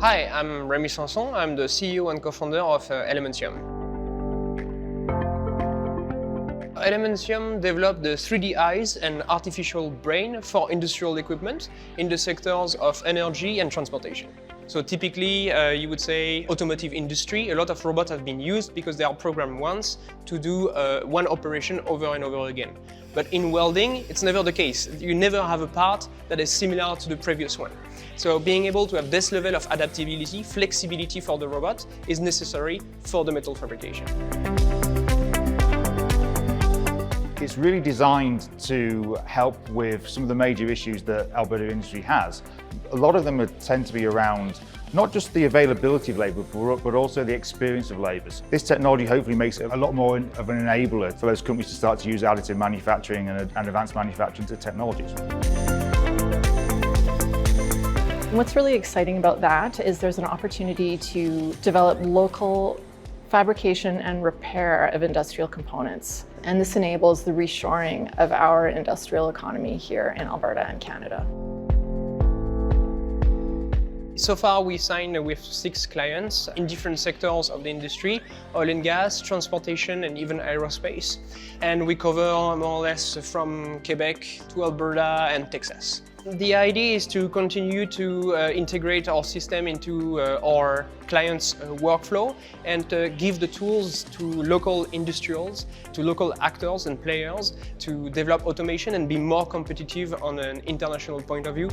Hi, I'm Rémy Samson. I'm the CEO and co-founder of Elementiam. Elementiam developed the 3D eyes and artificial brain for industrial equipment in the sectors of energy and transportation. So typically, you would say automotive industry, a lot of robots have been used because they are programmed once to do one operation over and over again. But in welding, it's never the case. You never have a part that is similar to the previous one. So being able to have this level of adaptability, flexibility for the robot is necessary for the metal fabrication. It's really designed to help with some of the major issues that Alberta industry has. A lot of them tend to be around not just the availability of labour, but also the experience of labourers. This technology hopefully makes it a lot more of an enabler for those companies to start to use additive manufacturing and advanced manufacturing technologies. What's really exciting about that is there's an opportunity to develop local fabrication and repair of industrial components. And this enables the reshoring of our industrial economy here in Alberta and Canada. So far, we signed with 6 clients in different sectors of the industry: oil and gas, transportation, and even aerospace. And we cover more or less from Quebec to Alberta and Texas. The idea is to continue to integrate our system into our clients' workflow and give the tools to local industrials, to local actors and players to develop automation and be more competitive on an international point of view.